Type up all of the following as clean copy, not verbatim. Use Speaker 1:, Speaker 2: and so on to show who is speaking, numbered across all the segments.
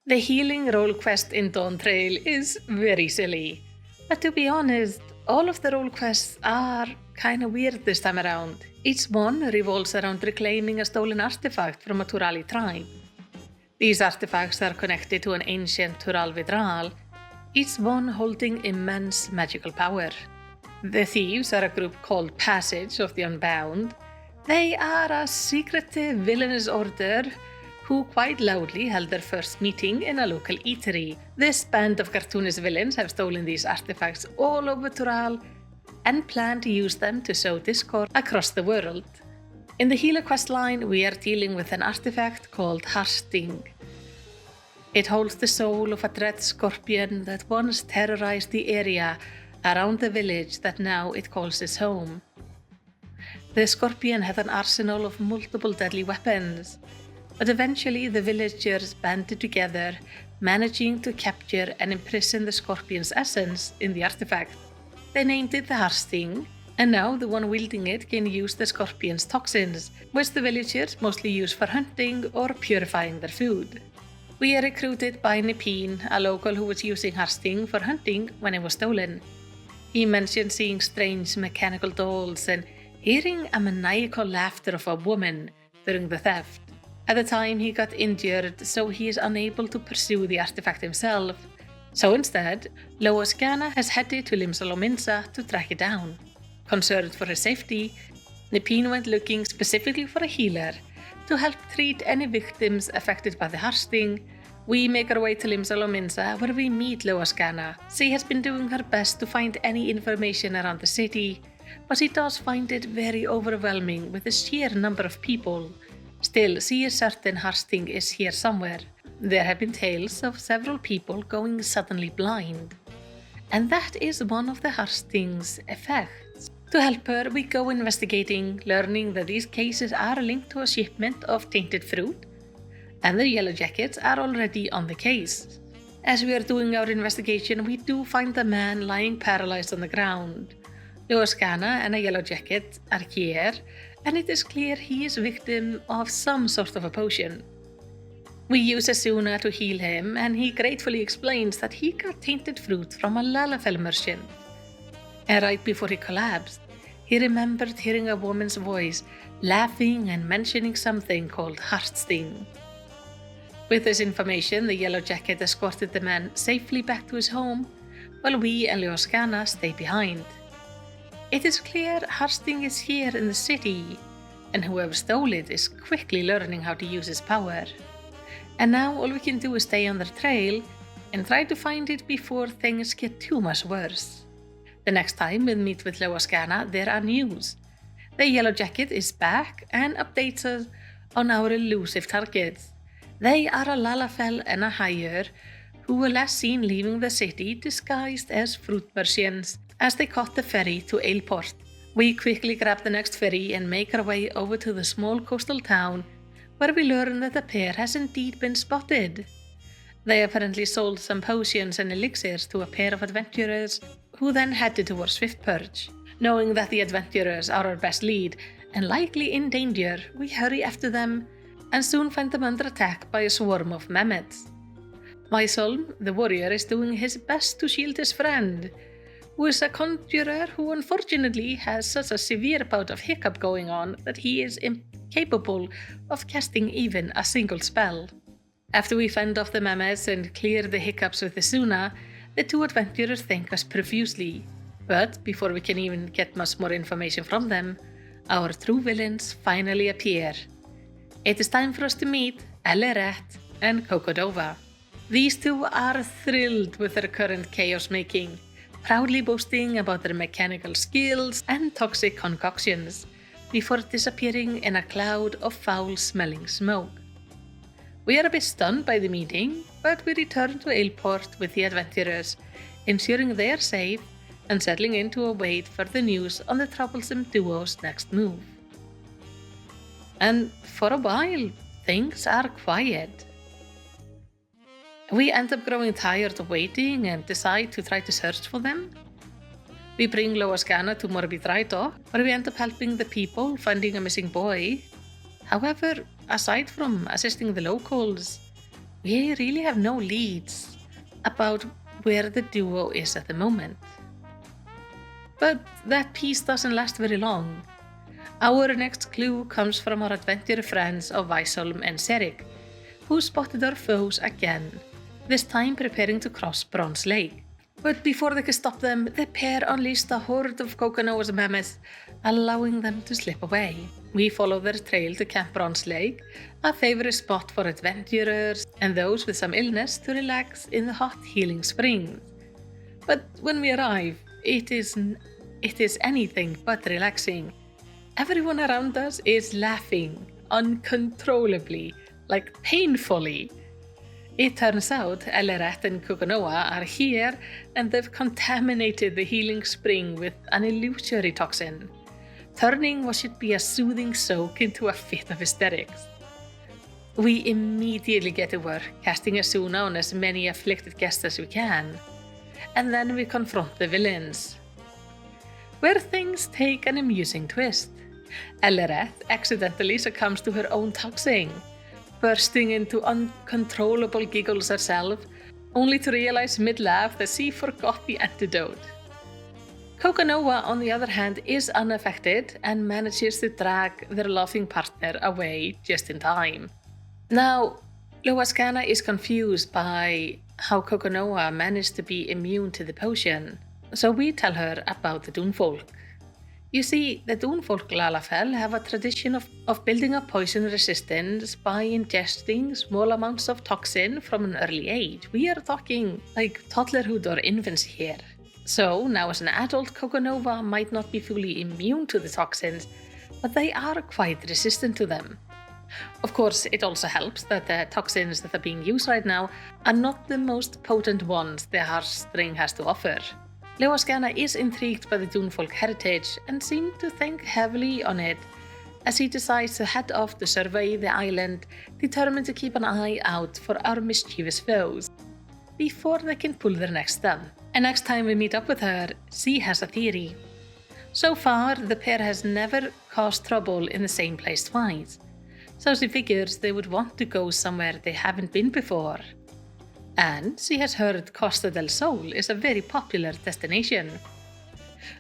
Speaker 1: The healing role quest in Dawntrail is very silly, but to be honest, all of the role quests are kinda weird this time around. Each one revolves around reclaiming a stolen artifact from a Turali tribe. These artifacts are connected to an ancient Tural Vidral, each one holding immense magical power. The thieves are a group called Passage of the Unbound. They are a secretive villainous order who quite loudly held their first meeting in a local eatery. This band of cartoonist villains have stolen these artifacts all over Tural and plan to use them to sow discord across the world. In the healer questline, we are dealing with an artifact called Heartsting. It holds the soul of a dread scorpion that once terrorized the area around the village that now it calls its home. The scorpion had an arsenal of multiple deadly weapons, but eventually the villagers banded together, managing to capture and imprison the scorpion's essence in the artifact. They named it the Heartsting, and now the one wielding it can use the scorpion's toxins, which the villagers mostly use for hunting or purifying their food. We are recruited by Nipin, a local who was using Heartsting for hunting when it was stolen. He mentioned seeing strange mechanical dolls and hearing a maniacal laughter of a woman during the theft. At the time, he got injured, so he is unable to pursue the artifact himself. So instead, Loaskana has headed to Limsalominsa to track it down. Concerned for his safety, Nipin went looking specifically for a healer to help treat any victims affected by the Heartsting. We make our way to Limsalominsa, where we meet Loaskana. She has been doing her best to find any information around the city, but she does find it very overwhelming with the sheer number of people. Still, she is certain Heartsting is here somewhere. There have been tales of several people going suddenly blind, and that is one of the Heartsting's effects. To help her, we go investigating, learning that these cases are linked to a shipment of tainted fruit, and the Yellow Jackets are already on the case. As we are doing our investigation, we do find the man lying paralyzed on the ground. Loaskana and a Yellow Jacket are here, and it is clear he is victim of some sort of a potion. We use Asuna to heal him, and he gratefully explains that he got tainted fruit from a Lalafell merchant. And right before he collapsed, he remembered hearing a woman's voice laughing and mentioning something called Heartsting. With this information, the Yellow Jacket escorted the man safely back to his home, while we and Loaskana stay behind. It is clear Heartsting is here in the city, and whoever stole it is quickly learning how to use its power. And now all we can do is stay on their trail and try to find it before things get too much worse. The next time we meet with Loaskana, there are news. The Yellow Jacket is back and updates us on our elusive targets. They are a Lalafell and a Higher who were last seen leaving the city disguised as fruit merchants as they caught the ferry to Aleport. We quickly grab the next ferry and make our way over to the small coastal town, where we learn that the pair has indeed been spotted. They apparently sold some potions and elixirs to a pair of adventurers, who then headed towards Swiftpurge. Knowing that the adventurers are our best lead, and likely in danger, we hurry after them, and soon find them under attack by a swarm of mammets. Mysolm, the warrior, is doing his best to shield his friend, who is a conjurer who unfortunately has such a severe bout of hiccup going on that he is incapable of casting even a single spell. After we fend off the mammets and clear the hiccups with the Suna, the two adventurers thank us profusely. But before we can even get much more information from them, our true villains finally appear. It is time for us to meet Eleret and Kokodova. These two are thrilled with their current chaos making, proudly boasting about their mechanical skills and toxic concoctions, before disappearing in a cloud of foul-smelling smoke. We are a bit stunned by the meeting, but we return to Aleport with the adventurers, ensuring they are safe and settling in to await further news on the troublesome duo's next move. And for a while, things are quiet. We end up growing tired of waiting and decide to try to search for them. We bring Loaskana to Morbid Drydock, where we end up helping the people finding a missing boy. However, aside from assisting the locals, we really have no leads about where the duo is at the moment. But that peace doesn't last very long. Our next clue comes from our adventure friends of Weisholm and Serik, who spotted our foes again, this time preparing to cross Bronze Lake. But before they could stop them, the pair unleashed a horde of Kokanoa's mammets, allowing them to slip away. We follow their trail to Camp Bronze Lake, a favorite spot for adventurers and those with some illness to relax in the hot healing springs. But when we arrive, it is anything but relaxing. Everyone around us is laughing uncontrollably, like painfully. It turns out Eleret and Kokanoa are here and they've contaminated the healing spring with an illusory toxin, turning what should be a soothing soak into a fit of hysterics. We immediately get to work, casting Asuna on as many afflicted guests as we can, and then we confront the villains, where things take an amusing twist. Eleret accidentally succumbs to her own toxin, bursting into uncontrollable giggles herself, only to realize mid-laugh that she forgot the antidote. Kokanoa, on the other hand, is unaffected and manages to drag their laughing partner away just in time. Now, Loaskana is confused by how Kokanoa managed to be immune to the potion, so we tell her about the Dunfolk. You see, the Dunfolk Lalafell have a tradition of building up poison resistance by ingesting small amounts of toxin from an early age. We are talking like toddlerhood or infancy here. So now as an adult, Kokanoa might not be fully immune to the toxins, but they are quite resistant to them. Of course, it also helps that the toxins that are being used right now are not the most potent ones the Heartsting has to offer. Loaskana is intrigued by the Dunfolk heritage and seems to think heavily on it as he decides to head off to survey the island, determined to keep an eye out for our mischievous foes before they can pull their next stunt. And next time we meet up with her, she has a theory. So far, the pair has never caused trouble in the same place twice, so she figures they would want to go somewhere they haven't been before. And she has heard Costa del Sol is a very popular destination.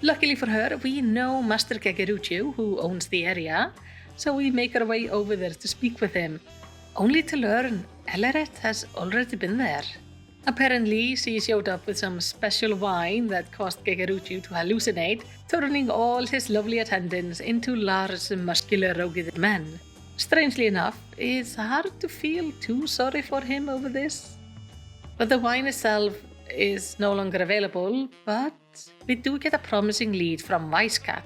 Speaker 1: Luckily for her, we know Master Gegeruchu, who owns the area, so we make our way over there to speak with him, only to learn Eleret has already been there. Apparently, she showed up with some special wine that caused Gegeruchu to hallucinate, turning all his lovely attendants into large, muscular, rugged men. Strangely enough, it's hard to feel too sorry for him over this. But the wine itself is no longer available, but we do get a promising lead from Wisecat,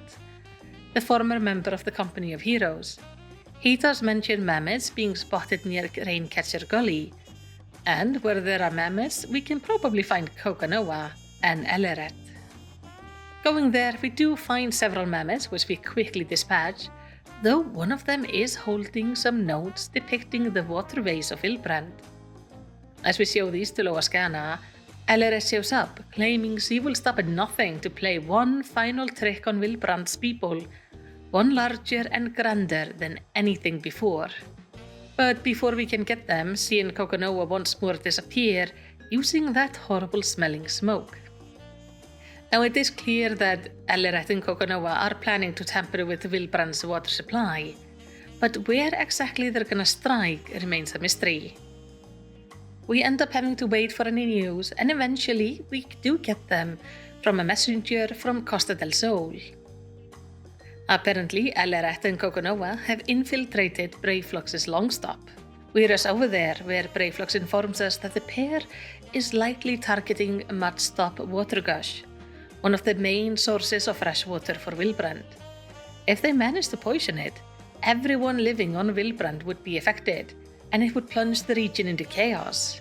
Speaker 1: the former member of the Company of Heroes. He does mention mammets being spotted near Raincatcher Gully, and where there are mammets, we can probably find Kokanoa and Eleret. Going there, we do find several mammets, which we quickly dispatch, though one of them is holding some notes depicting the waterways of Vylbrand. As we show these to Loaskana, Eleret shows up, claiming she will stop at nothing to play one final trick on Vylbrand's people, one larger and grander than anything before. But before we can get them, she and Kokanoa once more disappear, using that horrible smelling smoke. Now it is clear that Eleret and Kokanoa are planning to tamper with Vylbrand's water supply, but where exactly they're gonna strike remains a mystery. We end up having to wait for any news, and eventually we do get them from a messenger from Costa del Sol. Apparently, Eleret and Kokanoa have infiltrated Brayflux's long stop. We rush over there, where Brayflux informs us that the pair is likely targeting Mudstop Watergush, one of the main sources of fresh water for Vylbrand. If they manage to poison it, everyone living on Vylbrand would be affected, and it would plunge the region into chaos.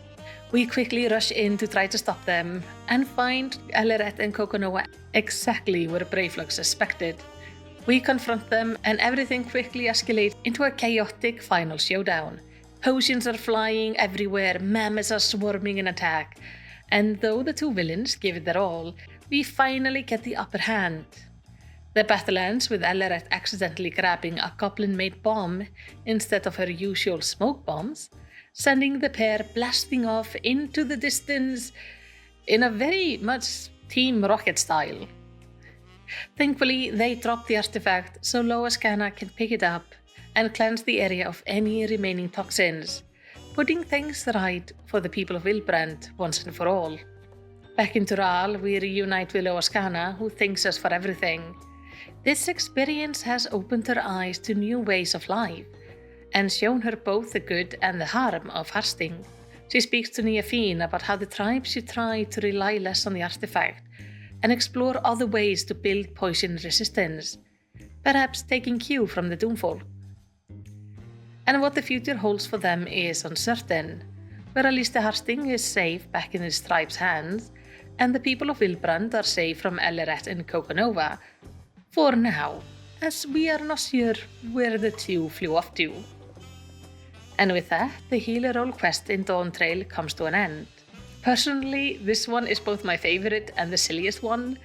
Speaker 1: We quickly rush in to try to stop them, and find Eleret and Kokanoa exactly where Brayflux suspected. We confront them, and everything quickly escalates into a chaotic final showdown. Potions are flying everywhere, mammets are swarming in attack, and though the two villains give it their all, we finally get the upper hand. The battle ends with Eleret accidentally grabbing a goblin-made bomb instead of her usual smoke bombs, sending the pair blasting off into the distance in a very much Team Rocket style. Thankfully, they drop the artifact so Lorcanna can pick it up and cleanse the area of any remaining toxins, putting things right for the people of Vylbrand once and for all. Back in Tural, we reunite with Lorcanna, who thanks us for everything. This experience has opened her eyes to new ways of life, and shown her both the good and the harm of Heartsting. She speaks to Niafine about how the tribe should try to rely less on the artifact, and explore other ways to build poison resistance, perhaps taking cue from the Doomfolk. And what the future holds for them is uncertain, but at least the Heartsting is safe back in his tribe's hands, and the people of Vylbrand are safe from Eleret and Coconova, for now, as we are not sure where the two flew off to. And with that, the healer role quest in Dawntrail comes to an end. Personally, this one is both my favorite and the silliest one.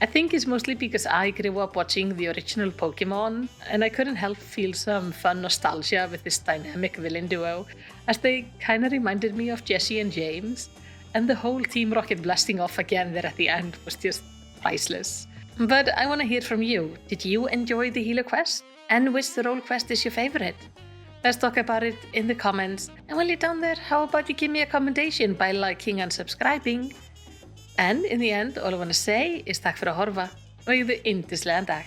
Speaker 1: I think it's mostly because I grew up watching the original Pokemon, and I couldn't help feel some fun nostalgia with this dynamic villain duo, as they kinda reminded me of Jesse and James, and the whole Team Rocket blasting off again there at the end was just priceless. But I want to hear from you. Did you enjoy the healer quest? And which role quest is your favorite? Let's talk about it in the comments. And while you're down there, how about you give me a commendation by liking and subscribing? And in the end, all I want to say is takk fyrir að horfa og eigðu yndislegan dag.